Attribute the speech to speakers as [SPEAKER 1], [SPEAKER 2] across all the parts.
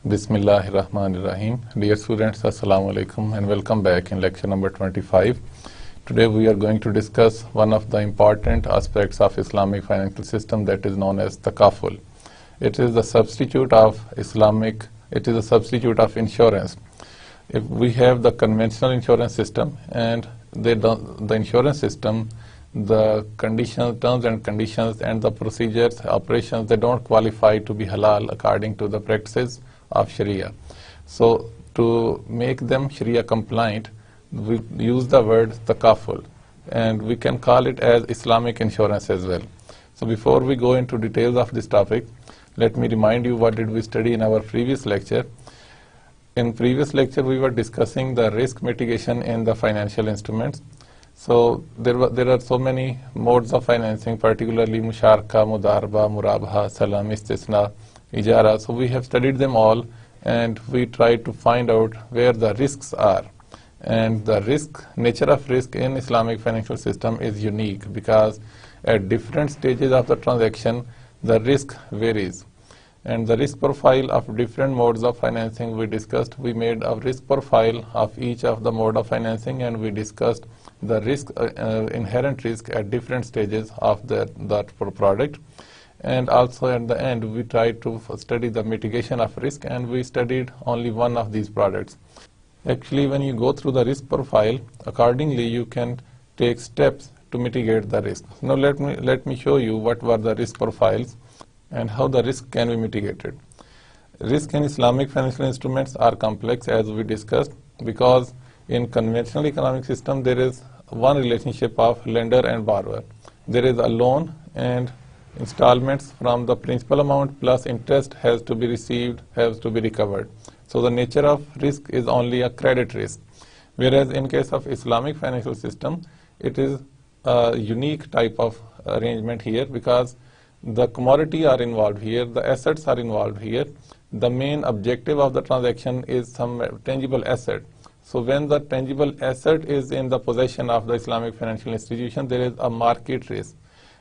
[SPEAKER 1] Bismillahirrahmanirrahim. Dear students, Assalamu alaikum and welcome back in lecture number 25. Today we are going to discuss one of the important aspects of Islamic financial system, that is known as takaful. It is the substitute of insurance. If we have the conventional insurance system and the insurance system, the terms and conditions and the procedures, operations, they don't qualify to be halal according to the practices of Sharia. So to make them Sharia compliant, we use the word takaful, and we can call it as Islamic insurance as well. So before we go into details of this topic, let me remind you what did we study in our previous lecture. In previous lecture we were discussing the risk mitigation in the financial instruments. So there are so many modes of financing, particularly musharaka, mudarba, murabaha, salam, istisna, ijara. So we have studied them all and we tried to find out where the risks are. And the nature of risk in Islamic financial system is unique because at different stages of the transaction, the risk varies. And the risk profile of different modes of financing we discussed. We made a risk profile of each of the mode of financing and we discussed the inherent risk at different stages of that product. And also at the end we tried to study the mitigation of risk, and we studied only one of these products. Actually, when you go through the risk profile, accordingly you can take steps to mitigate the risk. Now let me show you what were the risk profiles and how the risk can be mitigated. Risk in Islamic financial instruments are complex, as we discussed, because in conventional economic system there is one relationship of lender and borrower. There is a loan and installments from the principal amount plus interest has to be received, has to be recovered. So the nature of risk is only a credit risk. Whereas in case of Islamic financial system, it is a unique type of arrangement here because the commodity are involved here, the assets are involved here. The main objective of the transaction is some tangible asset. So when the tangible asset is in the possession of the Islamic financial institution, there is a market risk.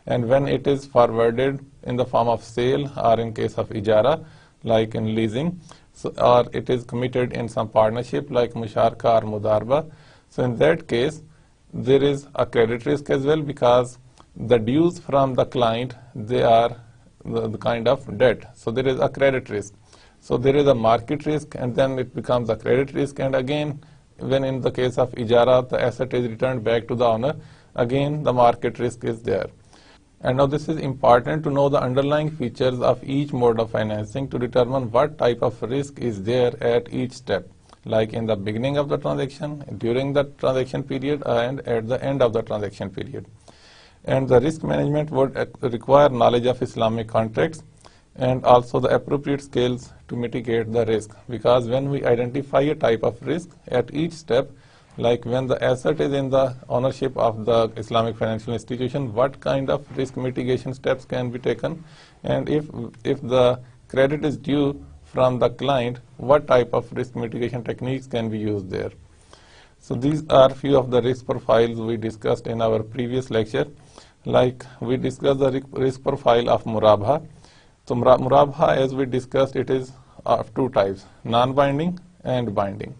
[SPEAKER 1] And when it is forwarded in the form of sale or in case of ijara, like in leasing, or it is committed in some partnership like musharaka or mudarba, so in that case there is a credit risk as well, because the dues from the client, they are the kind of debt. So there is a credit risk. So there is a market risk and then it becomes a credit risk, and again when in the case of ijara the asset is returned back to the owner, again the market risk is there. And now this is important to know the underlying features of each mode of financing to determine what type of risk is there at each step, like in the beginning of the transaction, during the transaction period, and at the end of the transaction period. And the risk management would require knowledge of Islamic contracts and also the appropriate skills to mitigate the risk, because when we identify a type of risk at each step, like when the asset is in the ownership of the Islamic financial institution, what kind of risk mitigation steps can be taken, and if the credit is due from the client, what type of risk mitigation techniques can be used there. So these are few of the risk profiles we discussed in our previous lecture. Like we discussed the risk profile of murabaha. So murabaha, as we discussed, it is of two types, non-binding and binding.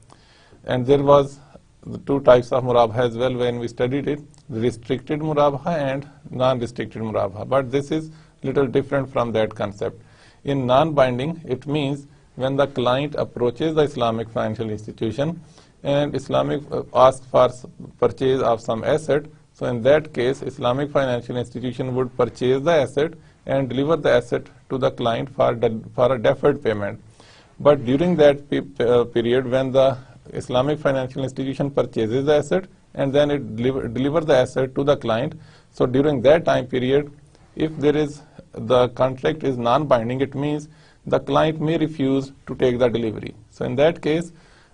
[SPEAKER 1] And there was the two types of murabaha as well when we studied it, restricted murabaha and non-restricted murabaha. But this is little different from that concept. In non-binding, it means when the client approaches the Islamic financial institution and Islamic asks for purchase of some asset, so in that case Islamic financial institution would purchase the asset and deliver the asset to the client for a deferred payment. But during that period when the Islamic financial institution purchases the asset and then it delivers the asset to the client, so during that time period, if the contract is non-binding, it means the client may refuse to take the delivery. So in that case,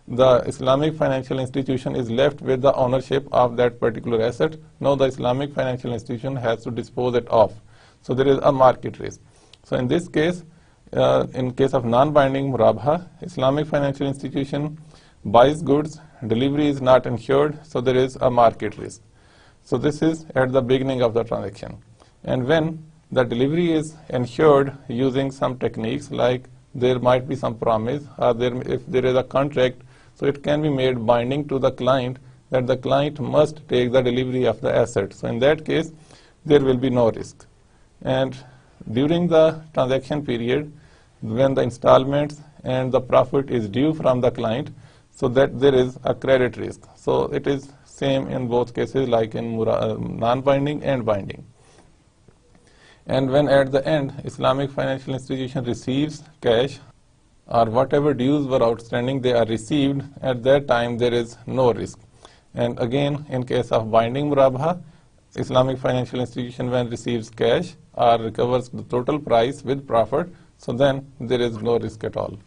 [SPEAKER 1] the Islamic financial institution is left with the ownership of that particular asset. Now the Islamic financial institution has to dispose it off. So there is a market risk. So in this case, In case of non-binding murabha, Islamic financial institution buys goods, delivery is not ensured, so there is a market risk. So this is at the beginning of the transaction. And when the delivery is ensured using some techniques, like there might be some promise, or if there is a contract, so it can be made binding to the client that the client must take the delivery of the asset. So in that case, there will be no risk. And during the transaction period, when the installments and the profit is due from the client, so that there is a credit risk. So it is same in both cases, like in non-binding and binding. And when at the end Islamic financial institution receives cash or whatever dues were outstanding, they are received, at that time there is no risk. And again, in case of binding murabha, Islamic financial institution when receives cash or recovers the total price with profit, so then there is no risk at all.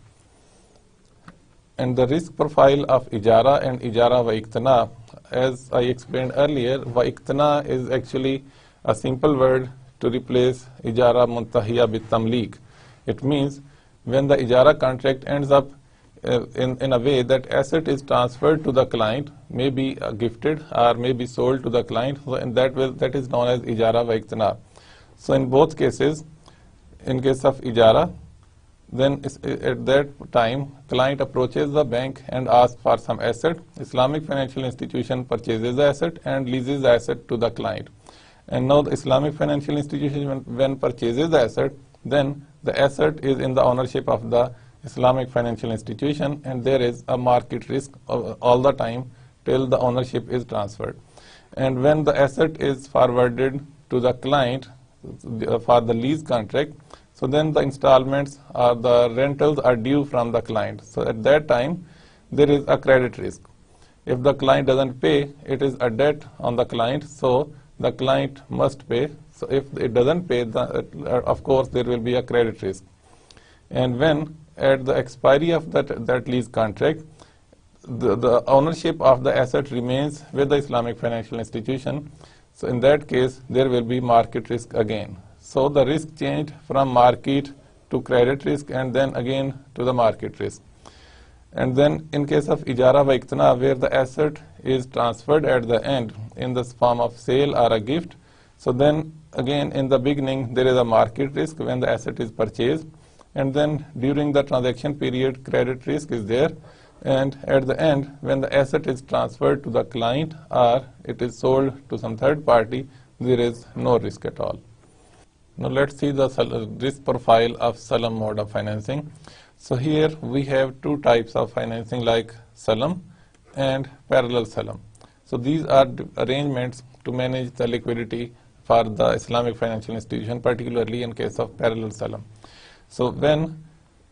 [SPEAKER 1] And the risk profile of ijara and ijara wa iqtina, as I explained earlier, wa iqtina is actually a simple word to replace ijara muntahiya bit tamlik. It means when the ijara contract ends up in a way that asset is transferred to the client, may be gifted or may be sold to the client, so in that is known as ijara wa iqtina. So in both cases, in case of ijara, then at that time client approaches the bank and asks for some asset. Islamic financial institution purchases the asset and leases the asset to the client. And now the Islamic financial institution when purchases the asset, then the asset is in the ownership of the Islamic financial institution, and there is a market risk all the time till the ownership is transferred. And when the asset is forwarded to the client for the lease contract, so then the installments or the rentals are due from the client. So at that time, there is a credit risk. If the client doesn't pay, it is a debt on the client, so the client must pay. So if it doesn't pay, of course, there will be a credit risk. And when at the expiry of that lease contract, the ownership of the asset remains with the Islamic financial institution, so in that case, there will be market risk again. So the risk changed from market to credit risk and then again to the market risk. And then in case of ijara wa iqtina, where the asset is transferred at the end in the form of sale or a gift, so then again in the beginning there is a market risk when the asset is purchased, and then during the transaction period credit risk is there, and at the end when the asset is transferred to the client or it is sold to some third party, there is no risk at all. Now let's see the risk profile of salam mode of financing. So here we have two types of financing, like salam and parallel salam. So these are arrangements to manage the liquidity for the Islamic financial institution, particularly in case of parallel salam. So when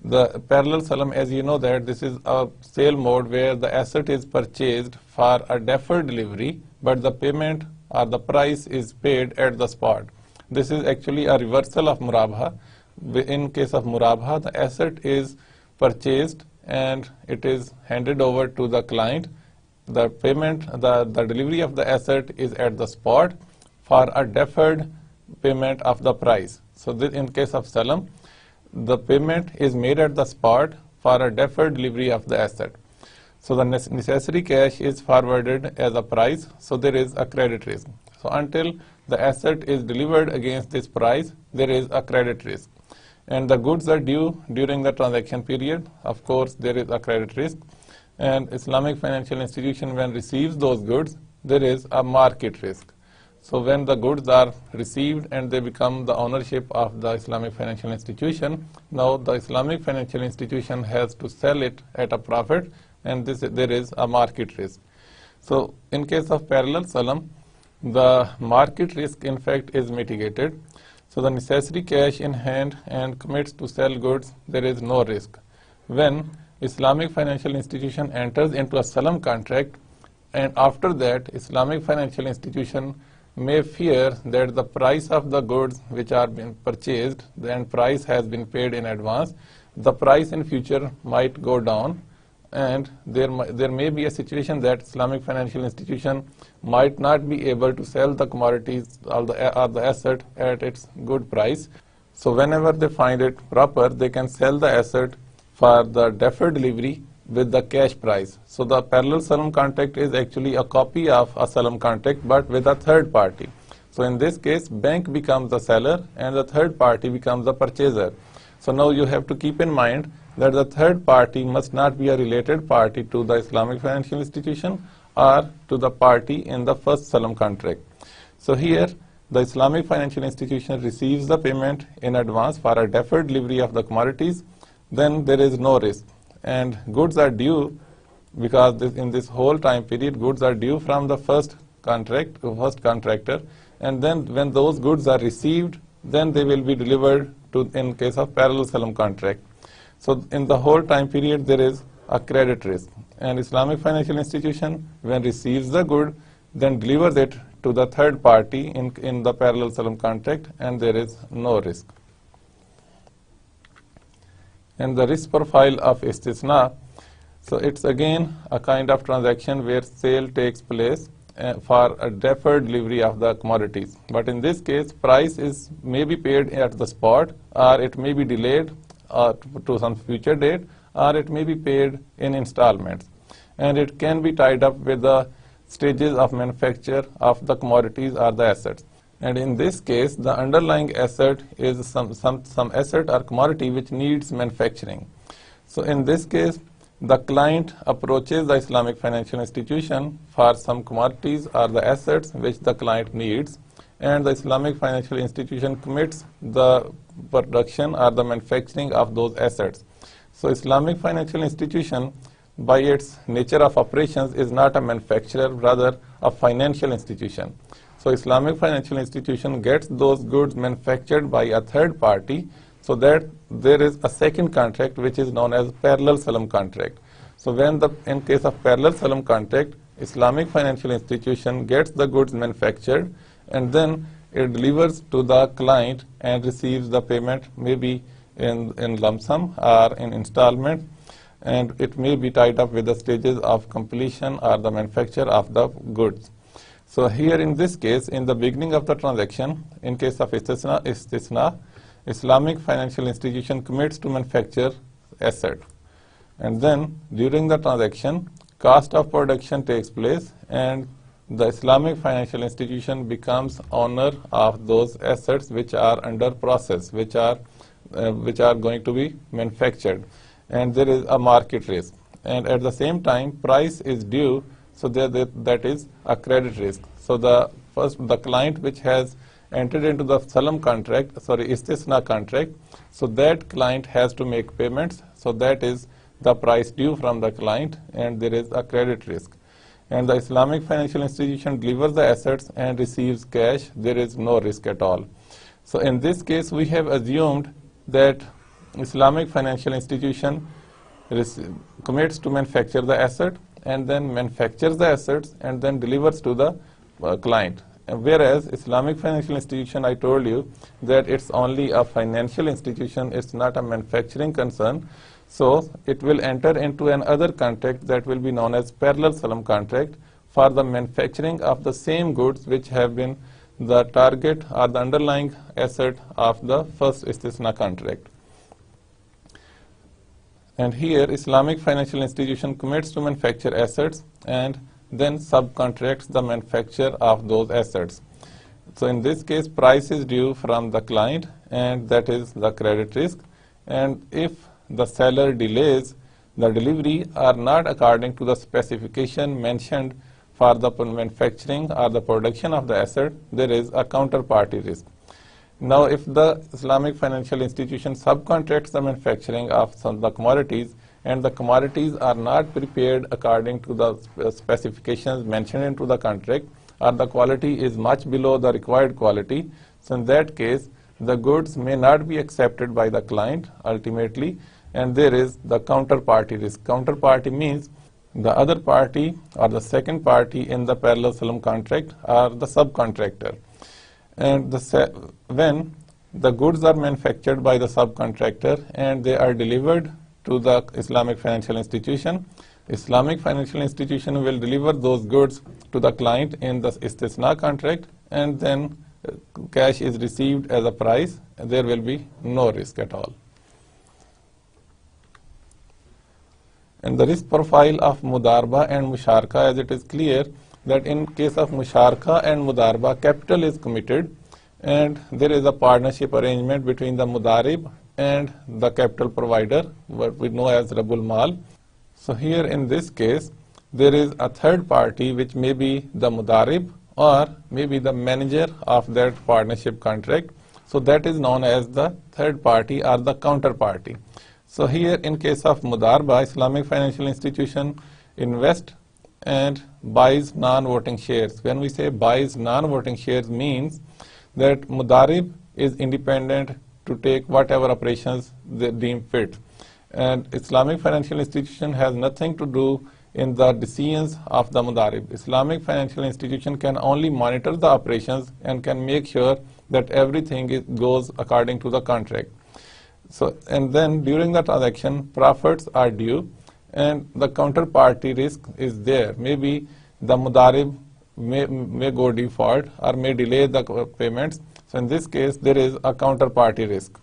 [SPEAKER 1] the parallel salam, as you know that this is a sale mode where the asset is purchased for a deferred delivery, but the payment or the price is paid at the spot. This is actually a reversal of murabha. In case of murabha, the asset is purchased and it is handed over to the client. The payment, the delivery of the asset is at the spot for a deferred payment of the price. So this, in case of salam, the payment is made at the spot for a deferred delivery of the asset. So the necessary cash is forwarded as a price, so there is a credit risk. So until the asset is delivered against this price, there is a credit risk. And the goods are due during the transaction period, of course there is a credit risk. And Islamic financial institution when receives those goods, there is a market risk. So when the goods are received and they become the ownership of the Islamic financial institution, now the Islamic financial institution has to sell it at a profit, and there is a market risk. So in case of parallel salam, the market risk in fact is mitigated. So the necessary cash in hand and commits to sell goods, there is no risk. When Islamic financial institution enters into a salam contract, and after that Islamic financial institution may fear that the price of the goods which are being purchased, and price has been paid in advance, the price in future might go down, and there may be a situation that Islamic financial institution might not be able to sell the commodities or the asset at its good price. So whenever they find it proper, they can sell the asset for the deferred delivery with the cash price. So the parallel solemn contract is actually a copy of a solemn contract but with a third party. So in this case, bank becomes the seller and the third party becomes the purchaser. So now you have to keep in mind that the third party must not be a related party to the Islamic financial institution or to the party in the first solemn contract. So here the Islamic financial institution receives the payment in advance for a deferred delivery of the commodities, then there is no risk. And goods are due because in this whole time period, goods are due from the first contractor, and then when those goods are received, then they will be delivered to in case of parallel solemn contract. So in the whole time period, there is a credit risk. And Islamic financial institution, when receives the good, then delivers it to the third party in the parallel solemn contract, and there is no risk. And the risk profile of istisna, so it's again a kind of transaction where sale takes place for a deferred delivery of the commodities. But in this case, price may be paid at the spot, or it may be delayed to some future date, or it may be paid in installments. And it can be tied up with the stages of manufacture of the commodities or the assets. And in this case, the underlying asset is some asset or commodity which needs manufacturing. So in this case, the client approaches the Islamic financial institution for some commodities or the assets which the client needs, and the Islamic financial institution commits the production or the manufacturing of those assets. So Islamic financial institution, by its nature of operations, is not a manufacturer, rather a financial institution. So Islamic financial institution gets those goods manufactured by a third party, so that there is a second contract which is known as parallel solemn contract. So when in case of parallel solemn contract, Islamic financial institution gets the goods manufactured and then it delivers to the client and receives the payment maybe in lump sum or in installment, and it may be tied up with the stages of completion or the manufacture of the goods. So here in this case, in the beginning of the transaction, in case of istisna, Islamic financial institution commits to manufacture asset. And then during the transaction, cost of production takes place and the Islamic financial institution becomes owner of those assets which are under process, which are going to be manufactured. And there is a market risk. And at the same time, price is due, so that is a credit risk. So the client which has entered into the istisna contract, so that client has to make payments, so that is the price due from the client, and there is a credit risk. And the Islamic financial institution delivers the assets and receives cash, there is no risk at all. So in this case, we have assumed that Islamic financial institution commits to manufacture the asset and then manufactures the assets and then delivers to the client. Whereas Islamic financial institution, I told you that it's only a financial institution, it's not a manufacturing concern. So it will enter into another contract that will be known as parallel solemn contract for the manufacturing of the same goods which have been the target or the underlying asset of the first istisna contract. And here Islamic financial institution commits to manufacture assets and then subcontracts the manufacture of those assets. So in this case, price is due from the client, and that is the credit risk. And if the seller delays the delivery or not according to the specification mentioned for the manufacturing or the production of the asset, there is a counterparty risk. Now, if the Islamic financial institution subcontracts the manufacturing of the commodities and the commodities are not prepared according to the specifications mentioned into the contract, or the quality is much below the required quality, so in that case, the goods may not be accepted by the client ultimately, and there is the counterparty risk. Counterparty means the other party or the second party in the parallel solemn contract or the subcontractor. And when the goods are manufactured by the subcontractor and they are delivered to the Islamic financial institution, Islamic financial institution will deliver those goods to the client in the istisna contract, and then cash is received as a price, there will be no risk at all. And the risk profile of Mudarba and Musharaka, as it is clear that in case of Musharaka and Mudarba, capital is committed and there is a partnership arrangement between the Mudarib and the capital provider, what we know as Rabul Mal. So here in this case, there is a third party which may be the Mudarib or maybe the manager of that partnership contract. So that is known as the third party or the counterparty. So here in case of Mudarba, Islamic financial institution invest and buys non-voting shares. When we say buys non-voting shares means that Mudarib is independent to take whatever operations they deem fit. And Islamic financial institution has nothing to do in the decisions of the Mudarib. Islamic financial institution can only monitor the operations and can make sure that everything goes according to the contract. So, and then during the transaction, profits are due and the counterparty risk is there. Maybe the Mudarib may go default or may delay the payments. So in this case, there is a counterparty risk.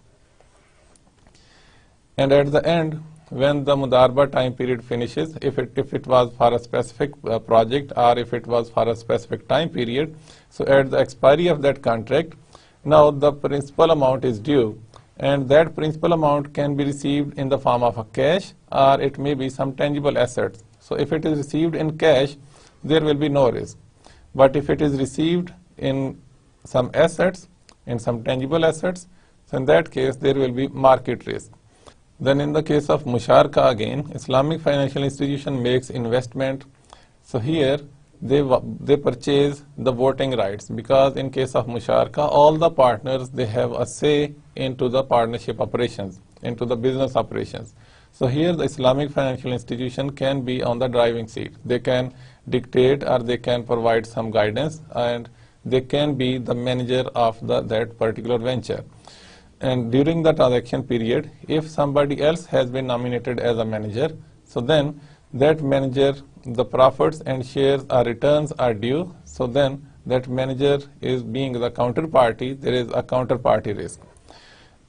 [SPEAKER 1] And at the end, when the Mudarba time period finishes, if it was for a specific project or if it was for a specific time period, so at the expiry of that contract, now the principal amount is due. And that principal amount can be received in the form of a cash or it may be some tangible assets. So if it is received in cash, there will be no risk. But if it is received in some assets, in some tangible assets, so in that case there will be market risk. Then in the case of Musharaka again, Islamic financial institution makes investment. So here they purchase the voting rights, because in case of Musharaka, all the partners, they have a say into the partnership operations, into the business operations. So here the Islamic financial institution can be on the driving seat. They can dictate or they can provide some guidance and they can be the manager of that particular venture. And during the transaction period, if somebody else has been nominated as a manager, so then that manager, the profits and shares or returns are due. So then that manager is being the counterparty, there is a counterparty risk.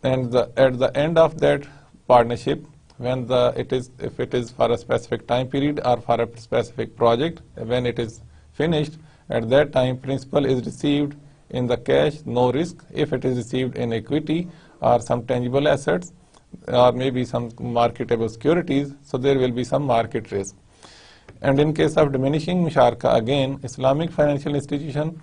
[SPEAKER 1] And at the end of that partnership, when if it is for a specific time period or for a specific project, when it is finished, at that time principal is received in the cash, no risk. If it is received in equity or some tangible assets or maybe some marketable securities, so there will be some market risk. And in case of diminishing Musharaka, again, Islamic financial institution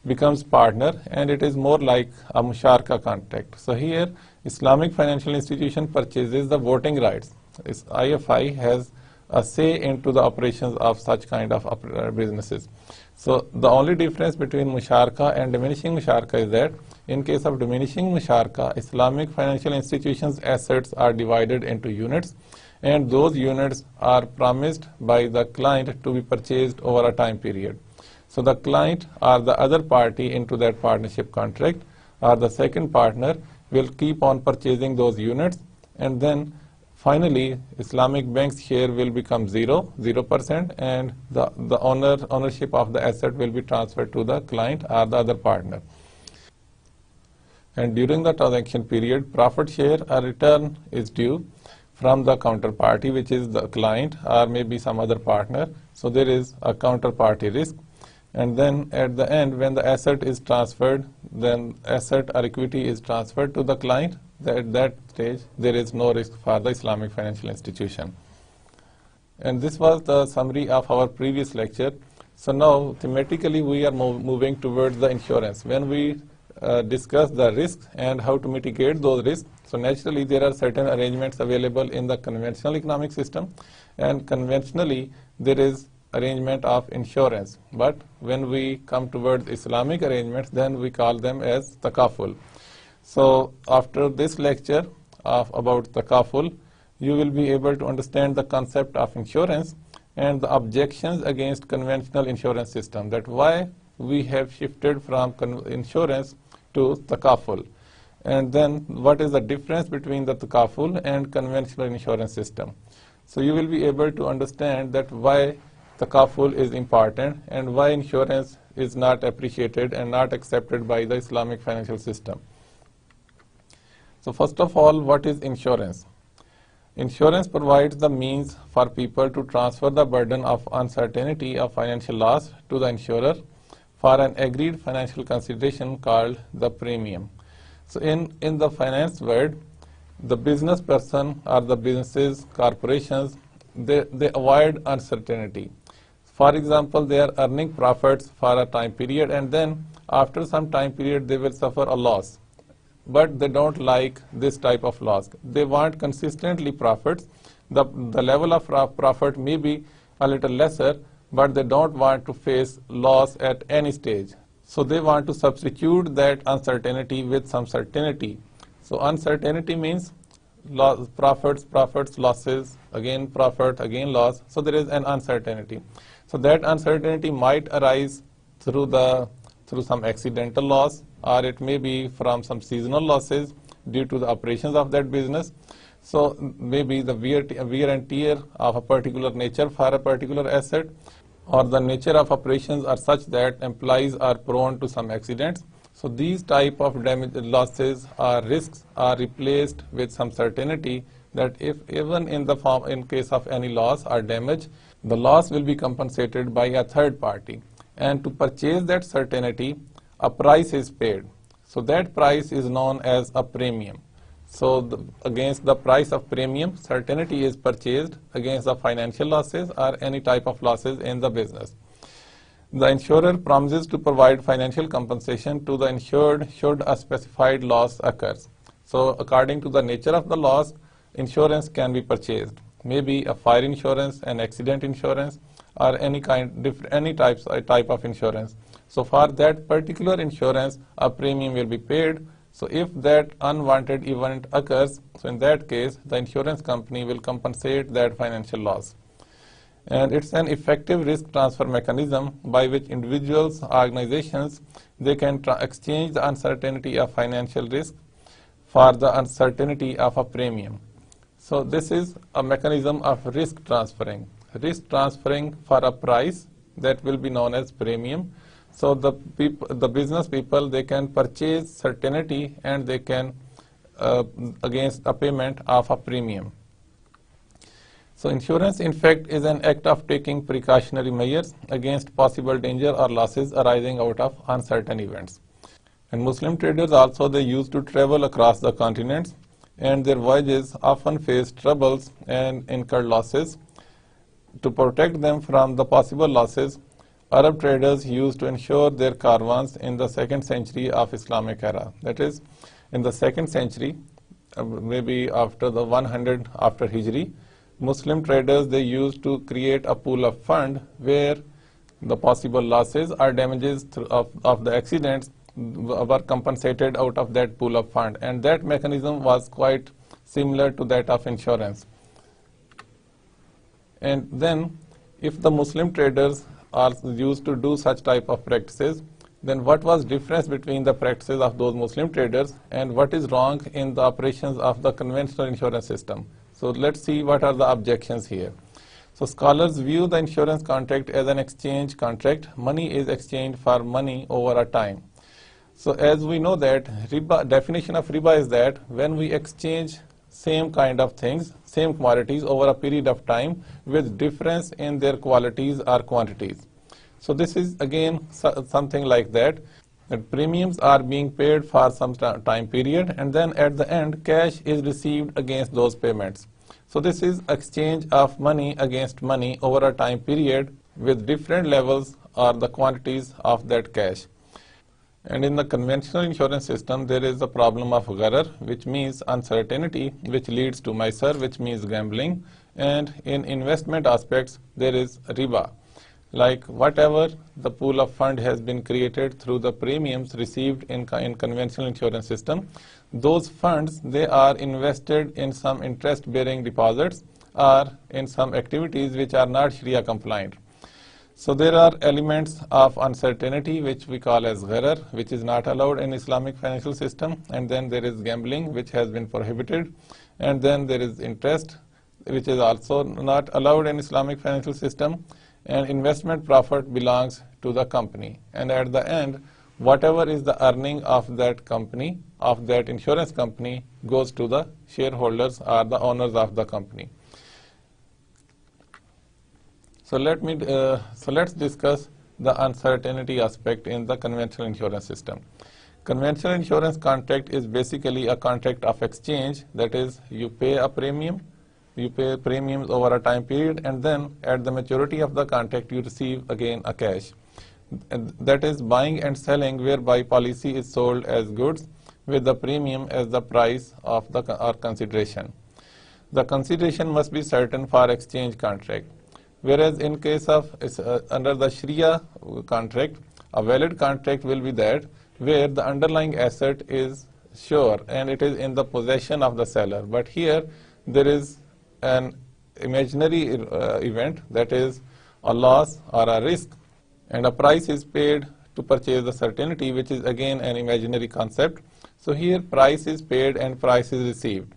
[SPEAKER 1] becomes partner and it is more like a Musharaka contract. So here Islamic financial institution purchases the voting rights. IFI has a say into the operations of such kind of businesses. So the only difference between Musharaka and diminishing Musharaka is that in case of diminishing Musharaka, Islamic financial institutions' assets are divided into units and those units are promised by the client to be purchased over a time period. So the client or the other party into that partnership contract or the second partner will keep on purchasing those units, and then finally Islamic Bank's share will become 0%, and the ownership of the asset will be transferred to the client or the other partner. And during the transaction period, profit share or return is due from the counterparty, which is the client or maybe some other partner. So there is a counterparty risk. And then at the end, when the asset is transferred, then asset or equity is transferred to the client. At that stage, there is no risk for the Islamic financial institution. And this was the summary of our previous lecture. So now, thematically, we are moving towards the insurance. When we discuss the risks and how to mitigate those risks, so naturally, there are certain arrangements available in the conventional economic system, and conventionally, there is arrangement of insurance. But when we come towards Islamic arrangements, then we call them as takaful. So after this lecture about takaful, you will be able to understand the concept of insurance and the objections against conventional insurance system, that why we have shifted from insurance to takaful. And then what is the difference between the takaful and conventional insurance system. So you will be able to understand that why takaful is important and why insurance is not appreciated and not accepted by the Islamic financial system. So first of all, what is insurance? Insurance provides the means for people to transfer the burden of uncertainty of financial loss to the insurer for an agreed financial consideration called the premium. So in the finance world, the business person or the businesses, corporations, they avoid uncertainty. For example, they are earning profits for a time period, and then after some time period they will suffer a loss. But they don't like this type of loss. They want consistently profits. The level of profit may be a little lesser, but they don't want to face loss at any stage. So they want to substitute that uncertainty with some certainty. So uncertainty means profits, losses, again profit, again loss. So there is an uncertainty. So that uncertainty might arise through some accidental loss, or it may be from some seasonal losses due to the operations of that business. So maybe the wear and tear of a particular nature for a particular asset, or the nature of operations are such that employees are prone to some accidents. So these type of losses or risks are replaced with some certainty that if even in case of any loss or damage, the loss will be compensated by a third party. And to purchase that certainty, a price is paid. So that price is known as a premium. So against the price of premium, certainty is purchased against the financial losses or any type of losses in the business. The insurer promises to provide financial compensation to the insured should a specified loss occurs. So according to the nature of the loss, insurance can be purchased. Maybe a fire insurance, an accident insurance, or any type of insurance. So for that particular insurance, a premium will be paid. So if that unwanted event occurs, so in that case, the insurance company will compensate that financial loss. And it's an effective risk transfer mechanism by which individuals, organizations, they can exchange the uncertainty of financial risk for the uncertainty of a premium. So this is a mechanism of risk transferring for a price that will be known as premium. So the business people, they can purchase certainty and they can against a payment of a premium. So insurance in fact is an act of taking precautionary measures against possible danger or losses arising out of uncertain events. And Muslim traders also, they used to travel across the continents, and their voyages often faced troubles and incurred losses. To protect them from the possible losses, Arab traders used to insure their caravans in the 2nd century of Islamic era. That is, in the 2nd century, maybe after the 100 after Hijri, Muslim traders, they used to create a pool of fund where the possible losses or damages of the accidents were compensated out of that pool of fund, and that mechanism was quite similar to that of insurance. And then if the Muslim traders are used to do such type of practices, then what was difference between the practices of those Muslim traders and what is wrong in the operations of the conventional insurance system? So let's see what are the objections here. So scholars view the insurance contract as an exchange contract. Money is exchanged for money over a time. So as we know that riba, definition of riba is that when we exchange same kind of things, same commodities over a period of time with difference in their qualities or quantities. So this is again something like that premiums are being paid for some time period, and then at the end cash is received against those payments. So this is exchange of money against money over a time period with different levels or the quantities of that cash. And in the conventional insurance system, there is a problem of gharar, which means uncertainty, which leads to maisar, which means gambling. And in investment aspects, there is riba. Like whatever the pool of fund has been created through the premiums received in conventional insurance system, those funds, they are invested in some interest-bearing deposits or in some activities which are not Sharia compliant. So there are elements of uncertainty which we call as gharar, which is not allowed in Islamic financial system, and then there is gambling, which has been prohibited, and then there is interest, which is also not allowed in Islamic financial system, and investment profit belongs to the company. And at the end, whatever is the earning of that company, of that insurance company, goes to the shareholders or the owners of the company. So let's discuss the uncertainty aspect in the conventional insurance system. Conventional insurance contract is basically a contract of exchange. That is, you pay a premium, you pay premiums over a time period, and then at the maturity of the contract you receive again a cash. And that is buying and selling, whereby policy is sold as goods with the premium as the price of the consideration. The consideration must be certain for exchange contract. Whereas in case of under the Sharia contract, a valid contract will be that where the underlying asset is sure and it is in the possession of the seller. But here there is an imaginary event, that is a loss or a risk, and a price is paid to purchase the certainty, which is again an imaginary concept. So here price is paid and price is received.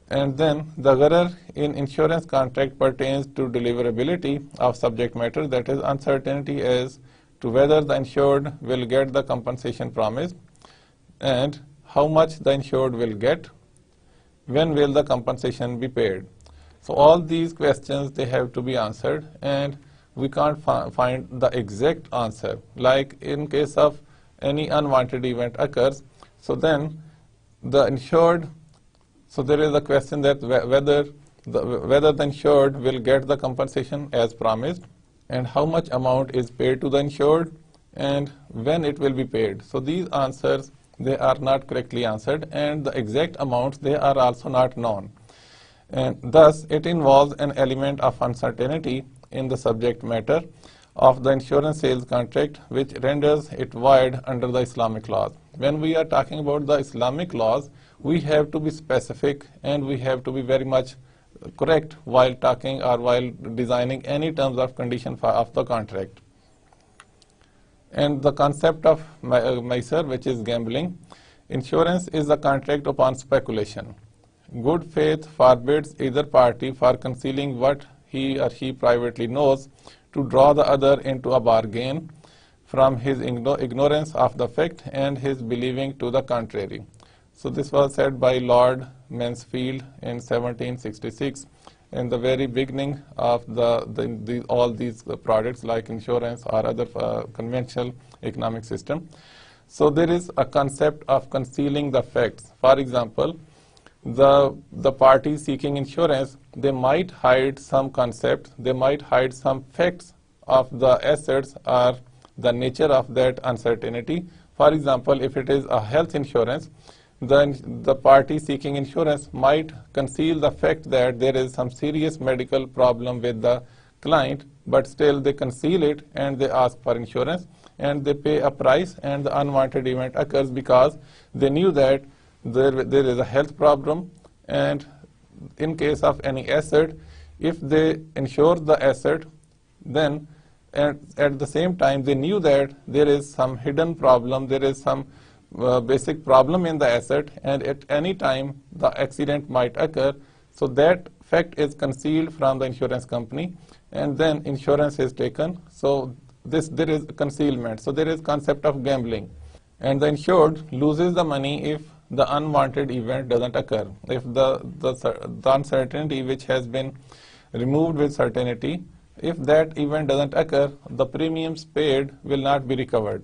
[SPEAKER 1] And then the gharar in insurance contract pertains to deliverability of subject matter, that is uncertainty as to whether the insured will get the compensation promised and how much the insured will get, when will the compensation be paid. So all these questions, they have to be answered, and we can't find the exact answer. Like in case of any unwanted event occurs, so then the insured, so there is a question that whether the insured will get the compensation as promised, and how much amount is paid to the insured, and when it will be paid. So these answers, they are not correctly answered, and the exact amounts, they are also not known. And thus it involves an element of uncertainty in the subject matter of the insurance sales contract, which renders it void under the Islamic laws. When we are talking about the Islamic laws, we have to be specific and we have to be very much correct while talking or while designing any terms of condition of the contract. And the concept of Maisar, which is gambling, insurance is a contract upon speculation. Good faith forbids either party for concealing what he or she privately knows to draw the other into a bargain from his ignorance of the fact and his believing to the contrary. So this was said by Lord Mansfield in 1766 in the very beginning of all these products like insurance or other conventional economic system. So there is a concept of concealing the facts. For example, the party seeking insurance, they might hide some concepts, they might hide some facts of the assets or the nature of that uncertainty. For example, if it is a health insurance, then the party seeking insurance might conceal the fact that there is some serious medical problem with the client, but still they conceal it and they ask for insurance and they pay a price, and the unwanted event occurs because they knew that there is a health problem, and in case of any asset, if they insure the asset, then at the same time they knew that there is some hidden problem, there is some basic problem in the asset, and at any time the accident might occur. So that fact is concealed from the insurance company, and then insurance is taken. So there is concealment. So there is concept of gambling, and the insured loses the money if the unwanted event doesn't occur. If the uncertainty which has been removed with certainty, if that event doesn't occur, the premiums paid will not be recovered,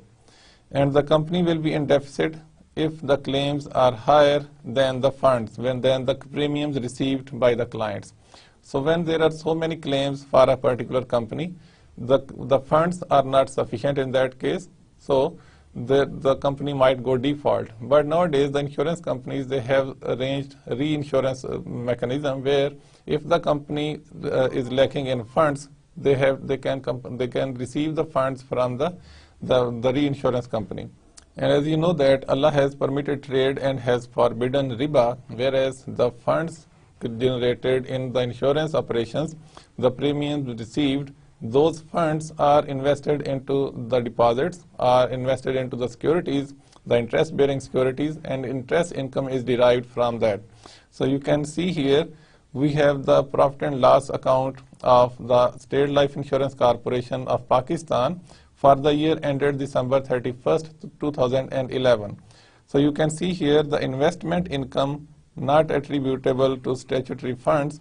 [SPEAKER 1] and the company will be in deficit if the claims are higher than the funds, than the premiums received by the clients. So when there are so many claims for a particular company, the funds are not sufficient in that case, so the company might go default. But nowadays the insurance companies, they have arranged reinsurance mechanism where if the company is lacking in funds, they can receive the funds from the reinsurance company. And as you know that Allah has permitted trade and has forbidden riba, whereas the funds generated in the insurance operations, the premiums received, those funds are invested into the deposits, are invested into the securities, the interest-bearing securities, and interest income is derived from that. So you can see here we have the profit and loss account of the State Life Insurance Corporation of Pakistan for the year ended December 31st, 2011. So you can see here the investment income not attributable to statutory funds,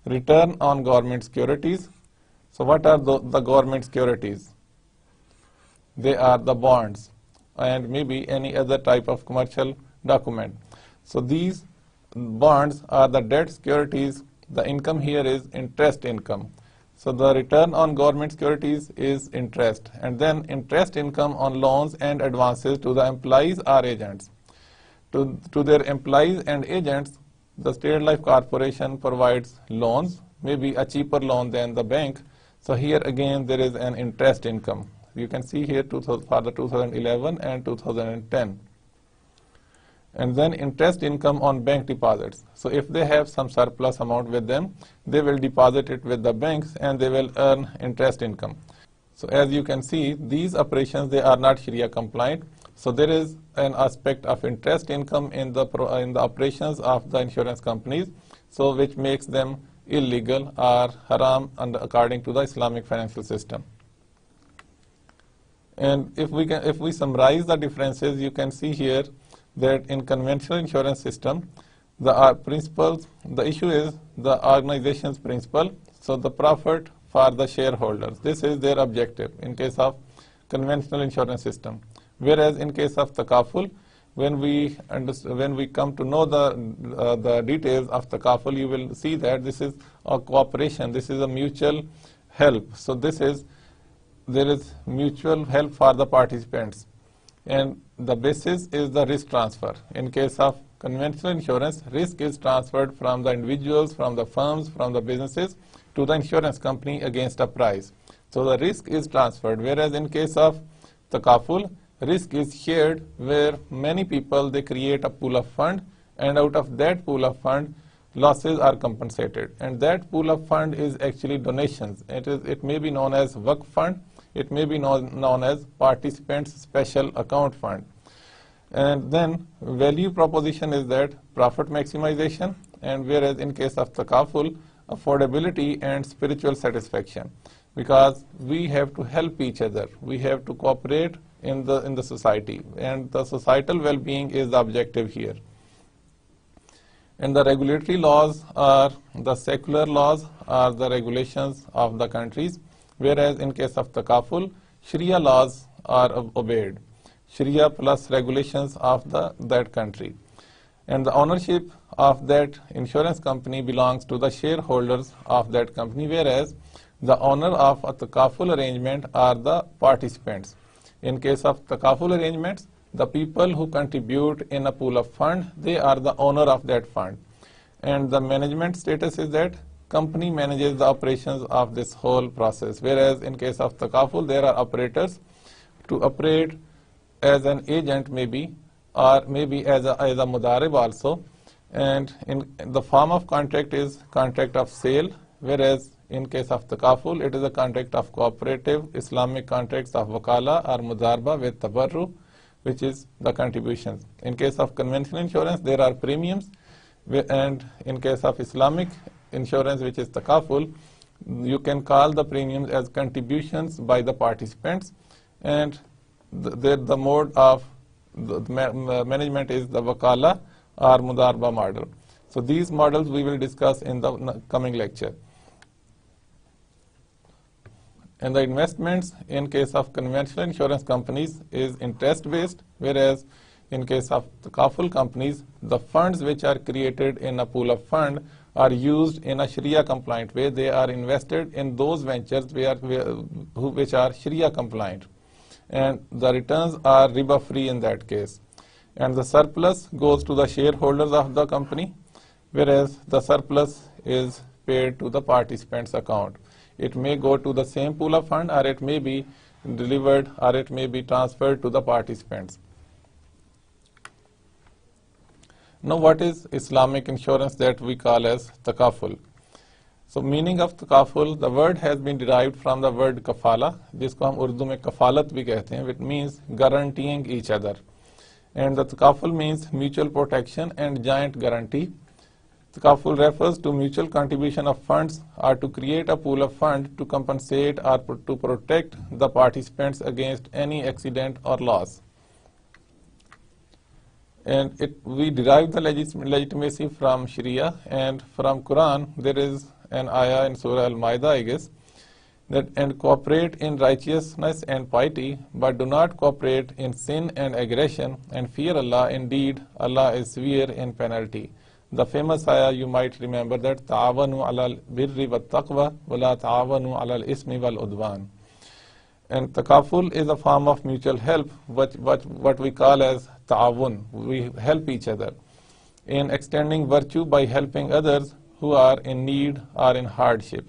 [SPEAKER 1] return on government securities. So what are the government securities? They are the bonds and maybe any other type of commercial document. So these bonds are the debt securities. The income here is interest income. So the return on government securities is interest, and then interest income on loans and advances to the employees or agents. To their employees and agents, the State Life Corporation provides loans, maybe a cheaper loan than the bank. So here again there is an interest income. You can see here for the 2011 and 2010. And then interest income on bank deposits. So if they have some surplus amount with them, they will deposit it with the banks and they will earn interest income. So as you can see, these operations, they are not Sharia compliant. So there is an aspect of interest income in the operations of the insurance companies, so which makes them illegal or haram according to the Islamic financial system. And if we summarize the differences, you can see here that in conventional insurance system, the principles, the issue is the organization's principle, so the profit for the shareholders. This is their objective in case of conventional insurance system. Whereas in case of takaful, when we come to know the details of takaful, you will see that this is a cooperation, this is a mutual help. So there is mutual help for the participants. And the basis is the risk transfer. In case of conventional insurance, risk is transferred from the individuals, from the firms, from the businesses to the insurance company against a price. So the risk is transferred, whereas in case of takaful, risk is shared where many people, they create a pool of fund, and out of that pool of fund, losses are compensated. And that pool of fund is actually donations. It may be known as Waqf fund. It may be known as participants special account fund. And then value proposition is that profit maximization, and whereas in case of takaful, affordability and spiritual satisfaction, because we have to help each other, we have to cooperate in the society, and the societal well-being is the objective here. And the regulatory laws are the secular laws, are the regulations of the countries, whereas in case of takaful, Sharia laws are obeyed, Sharia plus regulations of that country. And the ownership of that insurance company belongs to the shareholders of that company, whereas the owner of a takaful arrangement are the participants. In case of takaful arrangements, the people who contribute in a pool of fund, they are the owner of that fund. And the management status is that company manages the operations of this whole process, whereas in case of takaful, there are operators to operate as an agent maybe, or maybe as a mudarib also. And in the form of contract is contract of sale, whereas in case of takaful, it is a contract of cooperative Islamic contracts of wakala or mudarba with tabarru, which is the contributions. In case of conventional insurance, there are premiums, and in case of Islamic insurance, which is takaful, you can call the premiums as contributions by the participants, and the mode of the management is the wakala or mudarba model. So these models we will discuss in the coming lecture. And the investments in case of conventional insurance companies is interest based, whereas in case of takaful companies, the funds which are created in a pool of fund are used in a Sharia compliant way. They are invested in those ventures which are Sharia compliant, and the returns are riba free in that case. And the surplus goes to the shareholders of the company, whereas the surplus is paid to the participants' account. It may go to the same pool of fund, or it may be delivered, or it may be transferred to the participants. Now, what is Islamic insurance that we call as takaful? So, meaning of takaful, the word has been derived from the word kafala, जिसको हम उर्दू में कफालत भी कहते हैं, which means guaranteeing each other. And the takaful means mutual protection and joint guarantee. Takaful refers to mutual contribution of funds or to create a pool of funds to compensate or to protect the participants against any accident or loss. And we derive the legitimacy from Sharia, and from Quran there is an ayah in Surah Al-Ma'idah, I guess, that and cooperate in righteousness and piety, but do not cooperate in sin and aggression, and fear Allah. Indeed, Allah is severe in penalty. The famous ayah you might remember, that ta'awanu alal birri wat taqwa wa la ta'awanu alal ismi wal udwan. And takaful is a form of mutual help, what we call as ta'awun. We help each other in extending virtue by helping others who are in need or in hardship.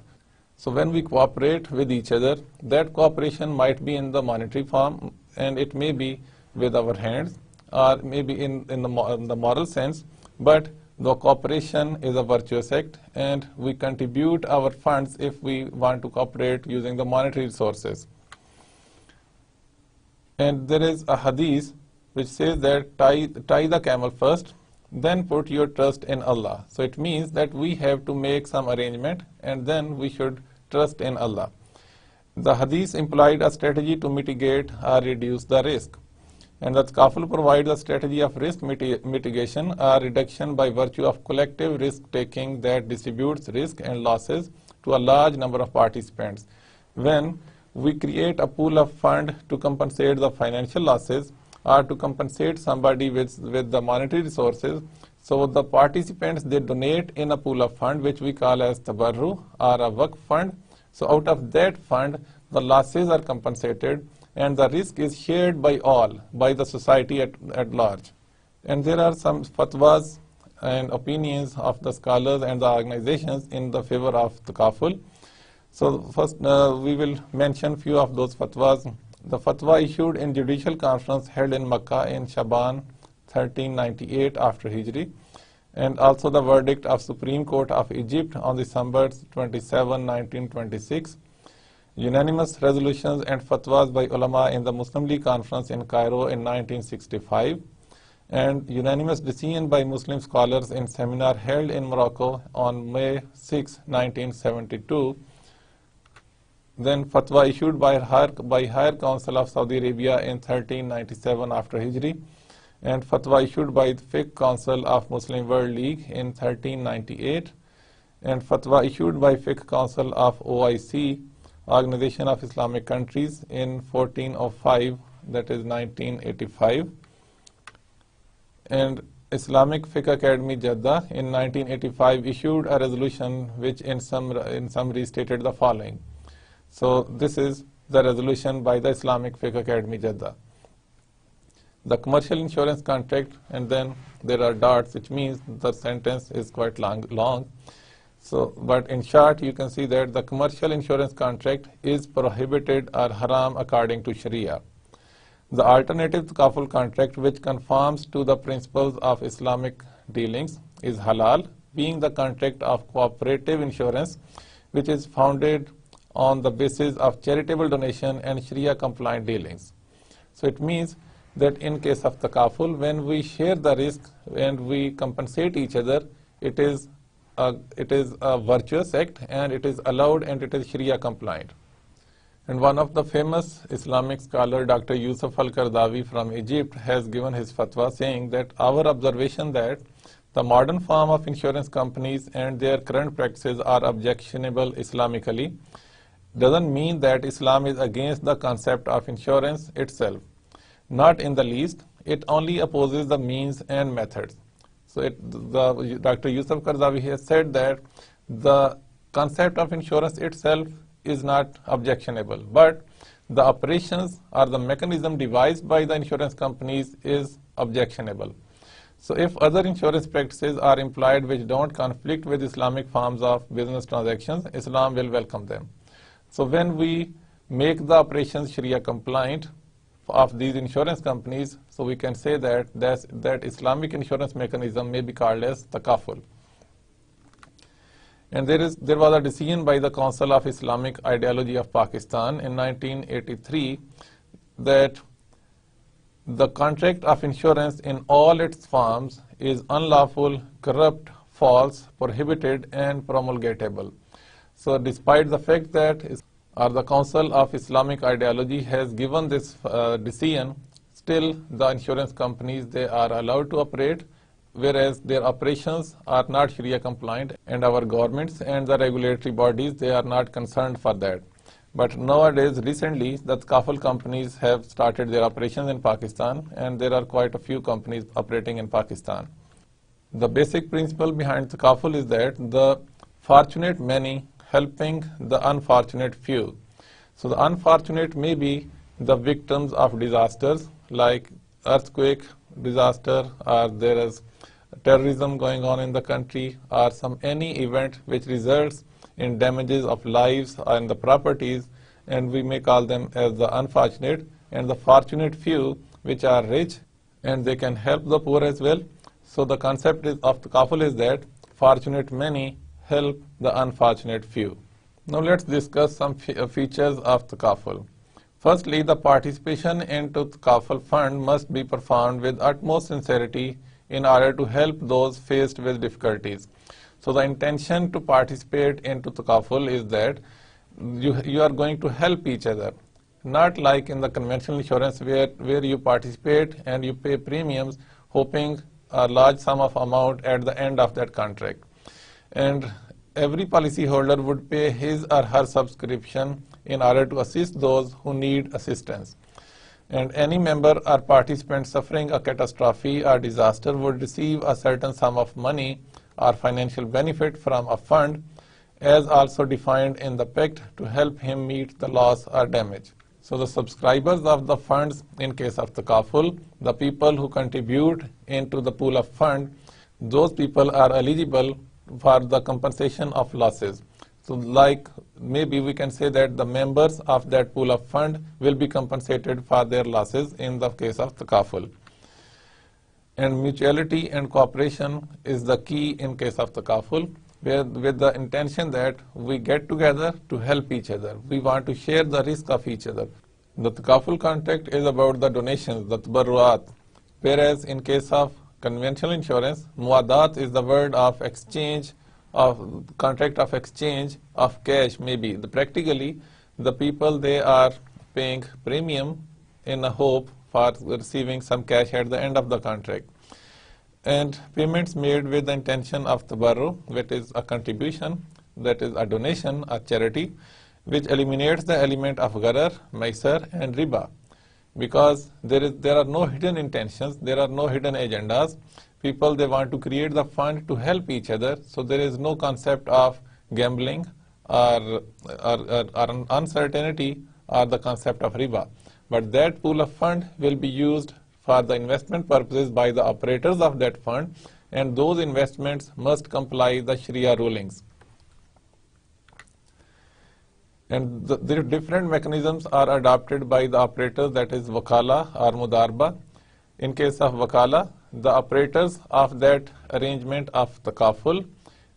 [SPEAKER 1] So when we cooperate with each other, that cooperation might be in the monetary form, and it may be with our hands, or maybe in the moral sense, but the cooperation is a virtuous act, and we contribute our funds if we want to cooperate using the monetary resources. And there is a hadith which says that tie the camel first, then put your trust in Allah. So it means that we have to make some arrangement, and then we should trust in Allah. The hadith implied a strategy to mitigate or reduce the risk. And the takaful provides a strategy of risk mitigation or reduction by virtue of collective risk-taking that distributes risk and losses to a large number of participants. When we create a pool of fund to compensate the financial losses or to compensate somebody with the monetary resources, so the participants, they donate in a pool of fund which we call as tabarru or a waqf fund. So out of that fund, the losses are compensated, and the risk is shared by all, by the society at large. And there are some fatwas and opinions of the scholars and the organizations in the favor of takaful. So first we will mention few of those fatwas. The fatwa issued in judicial conference held in Makkah in Shaban 1398 after Hijri, and also the verdict of Supreme Court of Egypt on December 27, 1926. Unanimous resolutions and fatwas by ulama in the Muslim League Conference in Cairo in 1965, and unanimous decision by Muslim scholars in seminar held in Morocco on May 6, 1972. Then fatwa issued by Higher Council of Saudi Arabia in 1397 after Hijri, and fatwa issued by the Fiqh Council of Muslim World League in 1398, and fatwa issued by Fiqh Council of OIC, Organization of Islamic Countries, in 1405, that is 1985, and Islamic Fiqh Academy Jeddah in 1985 issued a resolution which in summary stated the following. So this is the resolution by the Islamic Fiqh Academy Jeddah. The commercial insurance contract, and then there are dots, which means the sentence is quite long. So, but in short, you can see that the commercial insurance contract is prohibited or haram according to Sharia. The alternative takaful contract, which conforms to the principles of Islamic dealings, is halal, being the contract of cooperative insurance, which is founded on the basis of charitable donation and Sharia compliant dealings. So it means that in case of takaful, when we share the risk and we compensate each other, it is a virtuous act, and it is allowed, and it is Sharia compliant. And one of the famous Islamic scholar, Dr. Yusuf Al-Qaradawi from Egypt, has given his fatwa saying that our observation that the modern form of insurance companies and their current practices are objectionable Islamically doesn't mean that Islam is against the concept of insurance itself. Not in the least. It only opposes the means and methods. So Dr. Yusuf Qaradawi has said that the concept of insurance itself is not objectionable, but the operations or the mechanism devised by the insurance companies is objectionable. So if other insurance practices are employed which don't conflict with Islamic forms of business transactions, Islam will welcome them. So when we make the operations Sharia compliant of these insurance companies, so we can say that Islamic insurance mechanism may be called as takaful. And there was a decision by the Council of Islamic Ideology of Pakistan in 1983 that the contract of insurance in all its forms is unlawful, corrupt, false, prohibited, and promulgatable. So despite the fact that the Council of Islamic Ideology has given this decision, still the insurance companies, they are allowed to operate, whereas their operations are not Sharia compliant, and our governments and the regulatory bodies, they are not concerned for that. But nowadays, recently, the Takaful companies have started their operations in Pakistan, and there are quite a few companies operating in Pakistan. The basic principle behind Takaful is that the fortunate many helping the unfortunate few. So the unfortunate may be the victims of disasters like earthquake, disaster, or there is terrorism going on in the country, or any event which results in damages of lives and the properties, and we may call them as the unfortunate, and the fortunate few which are rich and they can help the poor as well. So the concept of Takaful is that fortunate many help the unfortunate few. Now let's discuss some features of Takaful. Firstly, the participation into Takaful fund must be performed with utmost sincerity in order to help those faced with difficulties. So the intention to participate into Takaful is that you are going to help each other, not like in the conventional insurance where you participate and you pay premiums hoping a large sum of amount at the end of that contract. And every policyholder would pay his or her subscription in order to assist those who need assistance. And any member or participant suffering a catastrophe or disaster would receive a certain sum of money or financial benefit from a fund, as also defined in the pact, to help him meet the loss or damage. So the subscribers of the funds in case of Takaful, the people who contribute into the pool of fund, those people are eligible for the compensation of losses. So like maybe we can say that the members of that pool of fund will be compensated for their losses in the case of Takaful. And mutuality and cooperation is the key in case of Takaful, with the intention that we get together to help each other. We want to share the risk of each other. The Takaful contract is about the donations, the tabarruat, whereas in case of conventional insurance, muadat is the word of exchange, of contract of exchange of cash maybe. Practically, the people, they are paying premium in a hope for receiving some cash at the end of the contract. And payments made with the intention of tabarru, which is a contribution, that is a donation, a charity, which eliminates the element of gharar, maisar, and riba. Because there are no hidden intentions, there are no hidden agendas. People, they want to create the fund to help each other, so there is no concept of gambling or uncertainty or the concept of riba. But that pool of fund will be used for the investment purposes by the operators of that fund, and those investments must comply the Sharia rulings. And the different mechanisms are adopted by the operators, that is wakala or mudarba. In case of wakala, the operators of that arrangement of Takaful,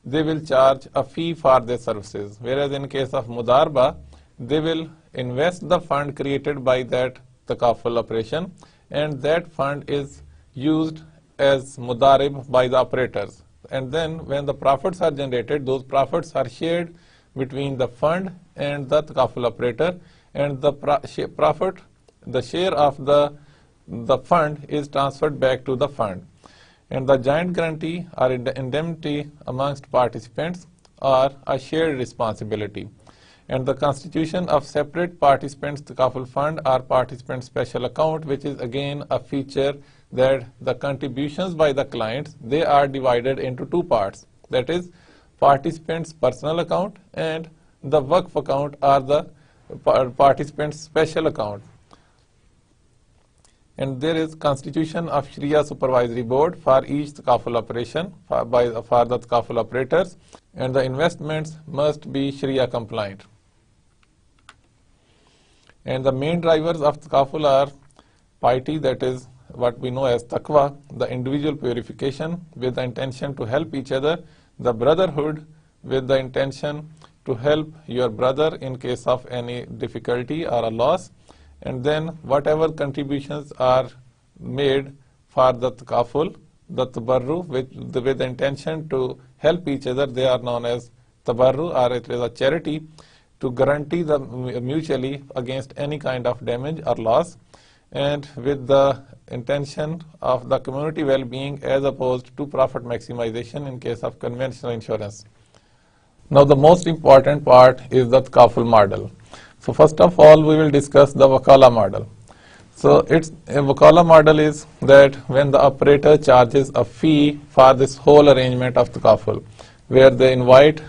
[SPEAKER 1] they will charge a fee for their services, whereas in case of mudarba, they will invest the fund created by that Takaful operation, and that fund is used as mudarib by the operators. And then when the profits are generated, those profits are shared between the fund and the Takaful operator, and the profit, the share of the fund is transferred back to the fund. And the joint guarantee or indemnity amongst participants are a shared responsibility. And the constitution of separate participants Takaful fund or participant special account, which is again a feature that the contributions by the clients, they are divided into two parts, that is participants personal account and the Waqf account or the participants special account. And there is constitution of Sharia supervisory board for each Takaful operation for the Takaful operators, and the investments must be Sharia compliant. And the main drivers of Takaful are piety, that is what we know as taqwa, the individual purification with the intention to help each other, the brotherhood with the intention to help your brother in case of any difficulty or a loss, and then whatever contributions are made for the Takaful, the tabarru with the intention to help each other. They are known as tabarru, or it is a charity to guarantee the mutually against any kind of damage or loss, and with the intention of the community well-being as opposed to profit maximization in case of conventional insurance. Now the most important part is the takaful model. So first of all, we will discuss the wakala model. So a wakala model is that when the operator charges a fee for this whole arrangement of takaful, where they invite,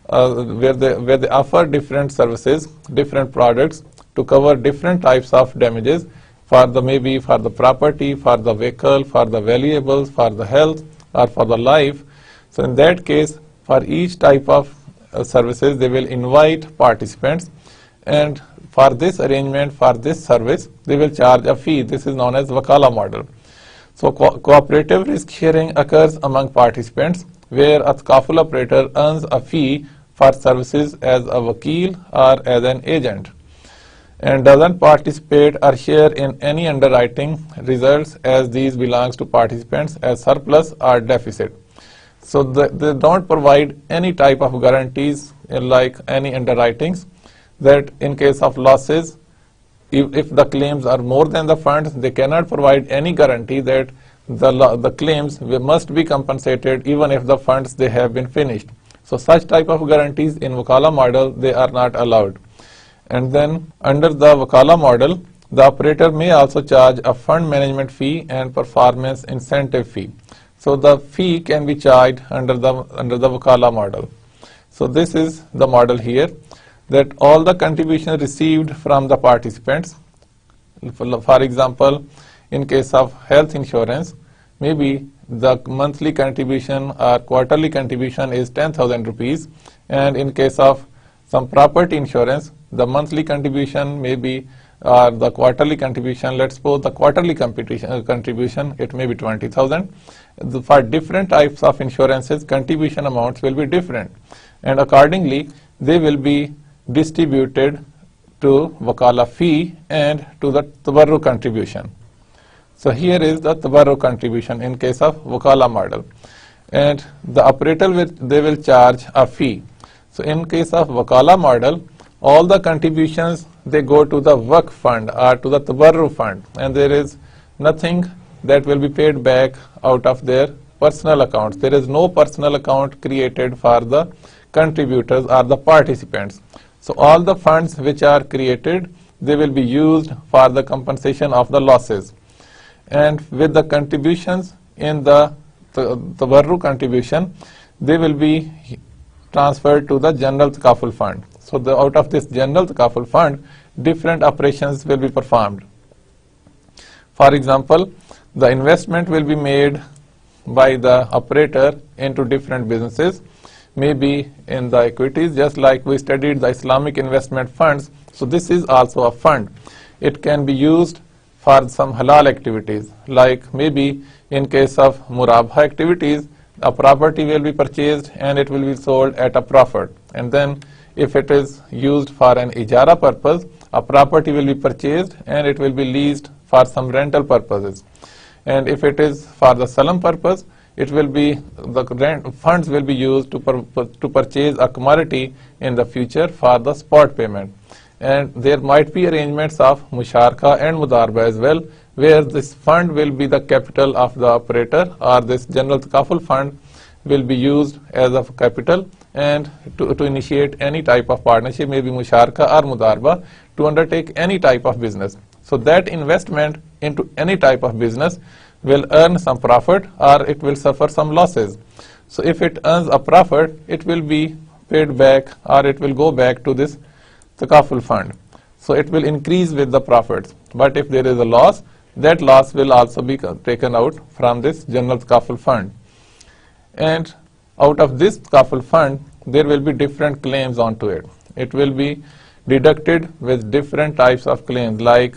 [SPEAKER 1] where they offer different services, different products to cover different types of damages for the maybe for the property, for the vehicle, for the valuables, for the health, or for the life. So in that case, for each type of services, they will invite participants, and for this arrangement, for this service, they will charge a fee. This is known as wakala model. So cooperative risk sharing occurs among participants, where a takaful operator earns a fee for services as a wakil or as an agent, and doesn't participate or share in any underwriting results, as these belongs to participants as surplus or deficit. So they don't provide any type of guarantees like any underwritings, that in case of losses, if the claims are more than the funds, they cannot provide any guarantee that the claims must be compensated even if the funds they have been finished. So such type of guarantees in wakala model, they are not allowed. And then under the wakala model, the operator may also charge a fund management fee and performance incentive fee. So the fee can be charged under the wakala model. So this is the model here, that all the contributions received from the participants, for example, in case of health insurance, maybe the monthly contribution or quarterly contribution is 10,000 rupees, and in case of some property insurance, the monthly contribution may be the quarterly contribution, let's suppose the quarterly contribution, it may be 20,000. For different types of insurances, contribution amounts will be different, and accordingly they will be distributed to wakala fee and to the tabarru contribution. So here is the tabarru contribution in case of wakala model, and the operator they will charge a fee. So in case of wakala model, all the contributions they go to the waqf fund or to the tabarru fund, and there is nothing that will be paid back out of their personal accounts. There is no personal account created for the contributors or the participants. So all the funds which are created, they will be used for the compensation of the losses. And with the contributions in the tabarru contribution, they will be transferred to the general takaful fund. So out of this general takaful fund, different operations will be performed. For example, the investment will be made by the operator into different businesses, maybe in the equities, just like we studied the Islamic investment funds. So this is also a fund. It can be used for some halal activities, like maybe in case of murabha activities, a property will be purchased and it will be sold at a profit. And then if it is used for an ijara purpose, a property will be purchased and it will be leased for some rental purposes. And if it is for the salam purpose, it will be the funds will be used to purchase a commodity in the future for the spot payment. And there might be arrangements of musharaka and mudarba as well, where this fund will be the capital of the operator, or this general takaful fund will be used as a capital and to initiate any type of partnership, maybe musharaka or mudarba, to undertake any type of business. So that investment into any type of business will earn some profit or it will suffer some losses. So if it earns a profit, it will be paid back or it will go back to this takaful fund. So it will increase with the profits. But if there is a loss, that loss will also be taken out from this general takaful fund. And out of this takaful fund, there will be different claims onto it. It will be deducted with different types of claims, like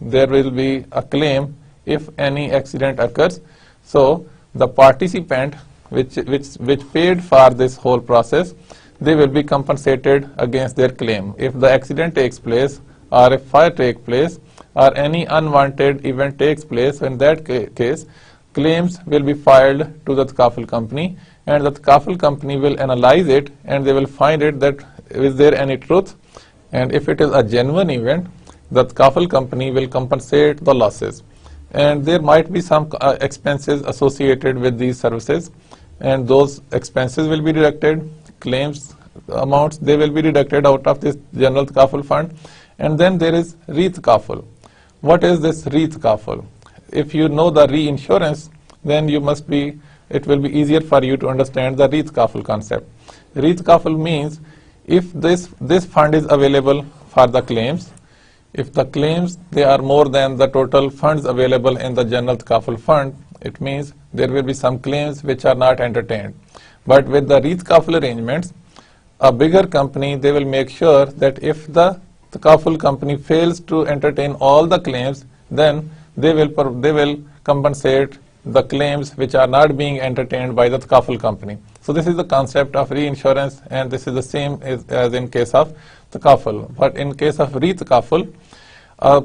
[SPEAKER 1] there will be a claim if any accident occurs. So the participant which paid for this whole process, they will be compensated against their claim. If the accident takes place or if fire takes place or any unwanted event takes place, in that case claims will be filed to the Takaful company, and the Takaful company will analyze it, and they will find it that is there any truth, and if it is a genuine event, the Takaful company will compensate the losses. And there might be some expenses associated with these services, and those expenses will be deducted. Claims amounts, they will be deducted out of this general Takaful fund. And then there is re-Takaful. What is this re-Takaful? If you know the reinsurance, then it will be easier for you to understand the re-Takaful concept. Re-Takaful means if this fund is available for the claims, if the claims they are more than the total funds available in the general Takaful fund, it means there will be some claims which are not entertained. But with the re-Takaful arrangements, a bigger company, they will make sure that if the Takaful company fails to entertain all the claims, then they will compensate the claims which are not being entertained by the Takaful company. So this is the concept of reinsurance, and this is the same as in case of Takaful. But in case of re-Takaful, a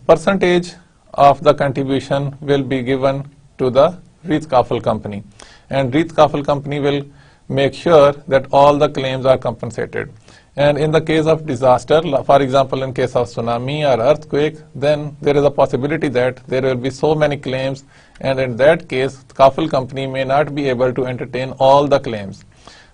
[SPEAKER 1] percentage of the contribution will be given to the re-Takaful company, and re-Takaful company will make sure that all the claims are compensated. And in the case of disaster, for example, in case of tsunami or earthquake, then there is a possibility that there will be so many claims, and in that case, Takaful company may not be able to entertain all the claims.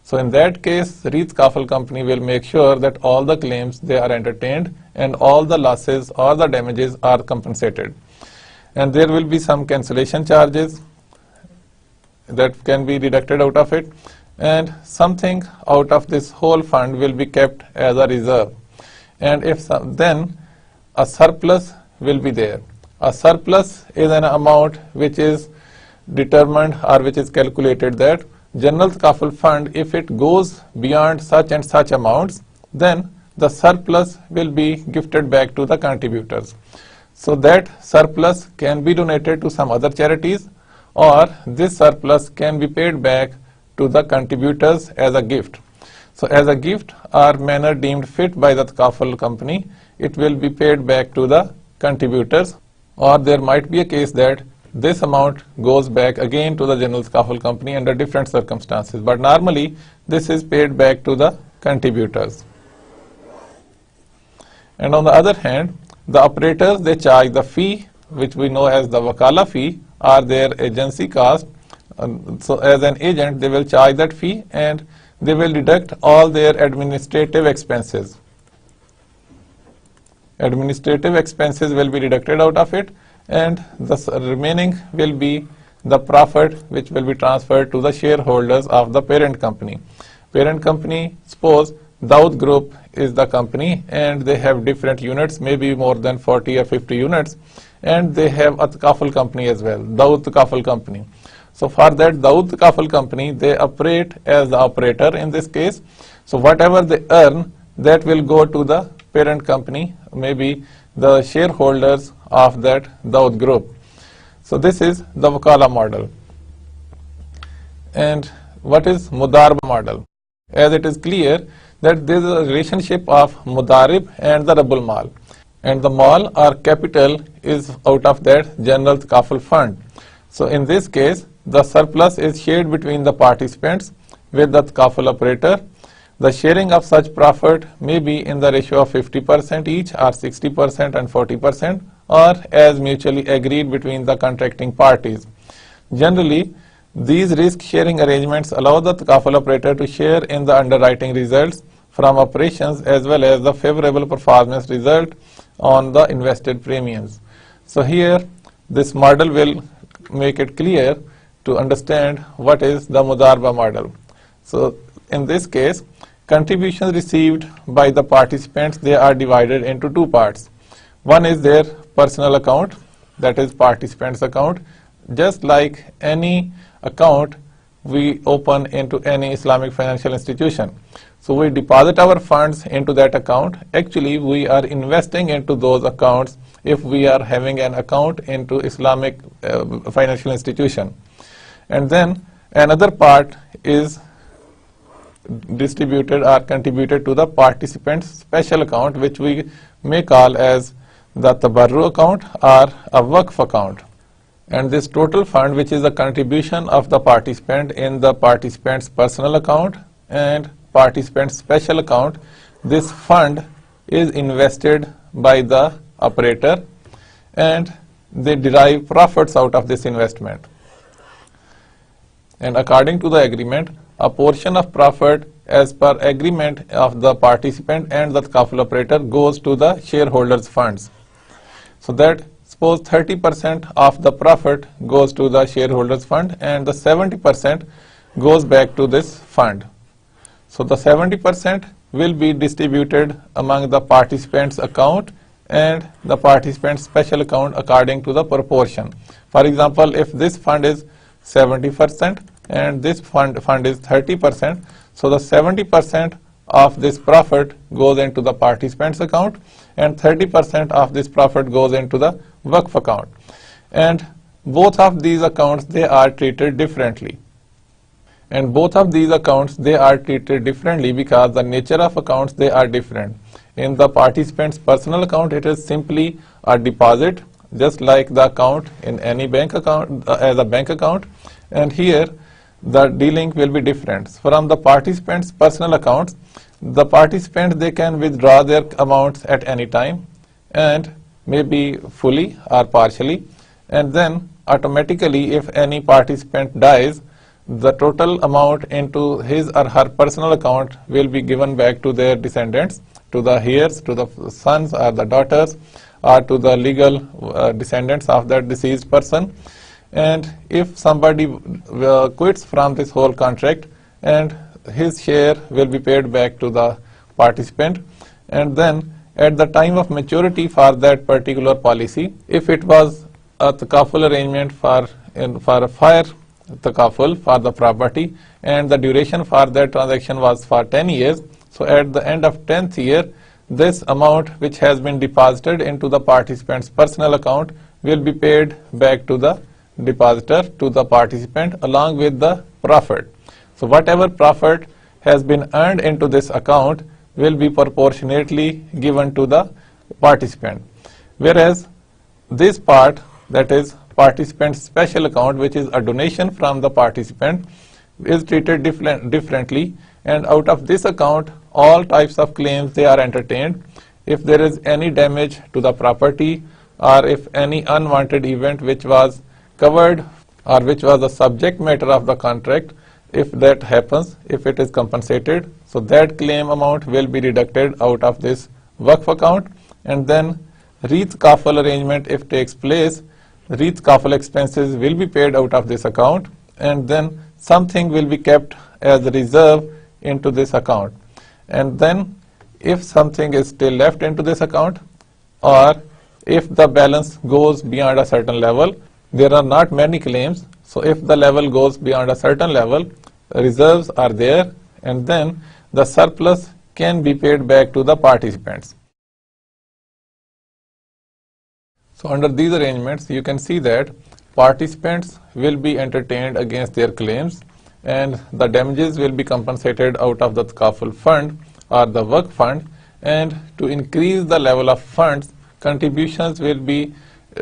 [SPEAKER 1] So in that case, re-Takaful company will make sure that all the claims they are entertained and all the losses or the damages are compensated. And there will be some cancellation charges that can be deducted out of it, and something out of this whole fund will be kept as a reserve. And then a surplus will be there. A surplus is an amount which is determined or which is calculated that general Takaful fund, if it goes beyond such and such amounts, then the surplus will be gifted back to the contributors. So that surplus can be donated to some other charities, or this surplus can be paid back to the contributors as a gift. So as a gift or manner deemed fit by the Takaful company, it will be paid back to the contributors, or there might be a case that this amount goes back again to the general Takaful company under different circumstances, but normally this is paid back to the contributors. And on the other hand, the operators, they charge the fee, which we know as the Wakala fee, or their agency cost. So as an agent, they will charge that fee, and they will deduct all their administrative expenses. Administrative expenses will be deducted out of it, and the remaining will be the profit which will be transferred to the shareholders of the parent company. Parent company, suppose Dawood Group is the company, and they have different units, maybe more than 40 or 50 units, and they have a Takaful company as well, Dawood Takaful company. So for that Dawood Takaful company, they operate as the operator in this case. So whatever they earn, that will go to the parent company, maybe the shareholders of that Dawood Group. So this is the Wakala model. And what is Mudarba model? As it is clear that there is a relationship of Mudarib and the Rabbul Mal, and the Mal or capital is out of that general Takaful fund. So in this case, the surplus is shared between the participants with the Takaful operator. The sharing of such profit may be in the ratio of 50% each, or 60% and 40%, or as mutually agreed between the contracting parties. Generally, these risk-sharing arrangements allow the Takaful operator to share in the underwriting results from operations as well as the favorable performance result on the invested premiums. So here, this model will make it clear to understand what is the Mudarba model. So in this case, contributions received by the participants, they are divided into two parts. One is their personal account, that is participants account. Just like any account we open into any Islamic financial institution. So we deposit our funds into that account. Actually, we are investing into those accounts if we are having an account into Islamic financial institution. And then another part is distributed or contributed to the participant's special account, which we may call as the Tabarru account or a Waqf account. And this total fund, which is the contribution of the participant in the participant's personal account and participant's special account, this fund is invested by the operator and they derive profits out of this investment. And according to the agreement, a portion of profit as per agreement of the participant and the takaful operator goes to the shareholders' funds. So that suppose 30% of the profit goes to the shareholders' fund and the 70% goes back to this fund. So the 70% will be distributed among the participant's account and the participant's special account according to the proportion. For example, if this fund is 70% and this fund is 30%, so the 70% of this profit goes into the participant's account and 30% of this profit goes into the Waqf account. And both of these accounts, they are treated differently. And both of these accounts, they are treated differently because the nature of accounts, they are different. In the participant's personal account, it is simply a deposit, just like the account in any bank account, as a bank account. And here, the dealing will be different. From the participant's personal accounts, the participants, they can withdraw their amounts at any time and maybe fully or partially. And then automatically, if any participant dies, the total amount into his or her personal account will be given back to their descendants, to the heirs, to the sons or the daughters, or to the legal descendants of that deceased person. And if somebody quits from this whole contract, and his share will be paid back to the participant. And then at the time of maturity for that particular policy, if it was a takaful arrangement for a fire takaful for the property and the duration for that transaction was for 10 years, so at the end of 10th year, this amount which has been deposited into the participant's personal account will be paid back to the depositor, to the participant, along with the profit. So whatever profit has been earned into this account will be proportionately given to the participant. Whereas this part, that is participant's special account, which is a donation from the participant, is treated differently, and out of this account all types of claims, they are entertained. If there is any damage to the property or if any unwanted event which was covered or which was the subject matter of the contract, if that happens, if it is compensated, so that claim amount will be deducted out of this Waqf account. And then re-takaful arrangement, if takes place, re-takaful expenses will be paid out of this account, and then something will be kept as a reserve into this account. And then if something is still left into this account, or if the balance goes beyond a certain level, there are not many claims. So if the level goes beyond a certain level, reserves are there, and then the surplus can be paid back to the participants. So under these arrangements, you can see that participants will be entertained against their claims, and the damages will be compensated out of the takaful fund or the Waqf fund. And to increase the level of funds, contributions will be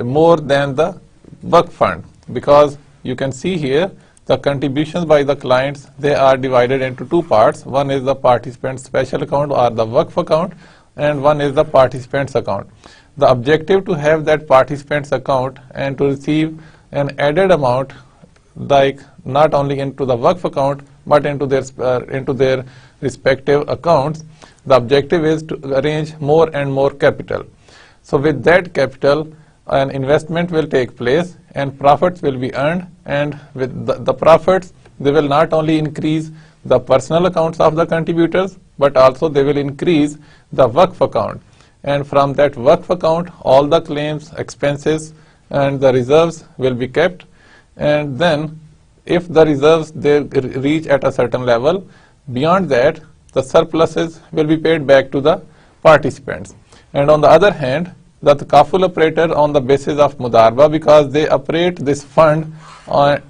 [SPEAKER 1] more than the Waqf fund, because you can see here the contributions by the clients, they are divided into two parts. One is the participant's special account or the Waqf account, and one is the participant's account. The objective to have that participant's account and to receive an added amount, like not only into the Waqf account but into their respective accounts, the objective is to arrange more and more capital. So with that capital, an investment will take place and profits will be earned, and with the profits, they will not only increase the personal accounts of the contributors, but also they will increase the Waqf account. And from that Waqf account, all the claims, expenses and the reserves will be kept. And then if the reserves, they reach at a certain level, beyond that the surpluses will be paid back to the participants. And on the other hand, the takaful operator, on the basis of mudarba, because they operate this fund,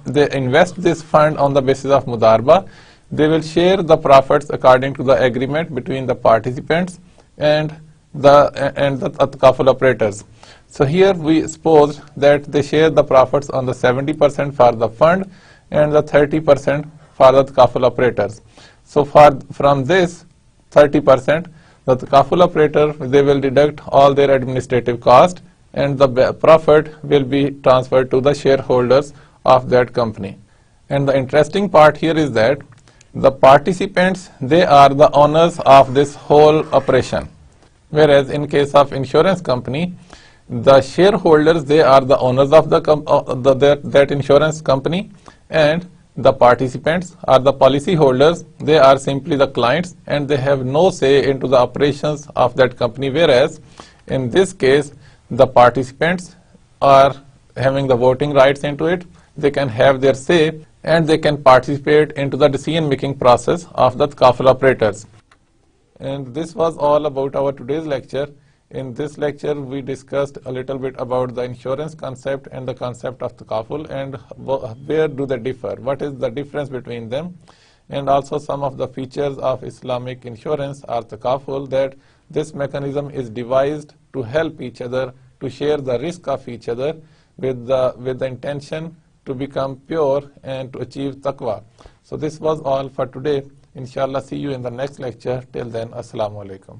[SPEAKER 1] they invest this fund on the basis of mudarba, they will share the profits according to the agreement between the participants and the takaful operators. So here we suppose that they share the profits on the 70% for the fund and the 30% for the takaful operators. So from this 30%, the takaful operator, they will deduct all their administrative cost, and the profit will be transferred to the shareholders of that company. And the interesting part here is that the participants, they are the owners of this whole operation. Whereas in case of insurance company, the shareholders, they are the owners of that insurance company, and the participants are the policy holders. They are simply the clients, and they have no say into the operations of that company. Whereas in this case, the participants are having the voting rights into it. They can have their say, and they can participate into the decision-making process of the takaful operators. And this was all about our today's lecture. In this lecture, we discussed a little bit about the insurance concept and the concept of takaful, and where do they differ, what is the difference between them, and also some of the features of Islamic insurance or takaful, that this mechanism is devised to help each other, to share the risk of each other with the intention to become pure and to achieve taqwa. So this was all for today. Inshallah, see you in the next lecture. Till then, Assalamu alaikum.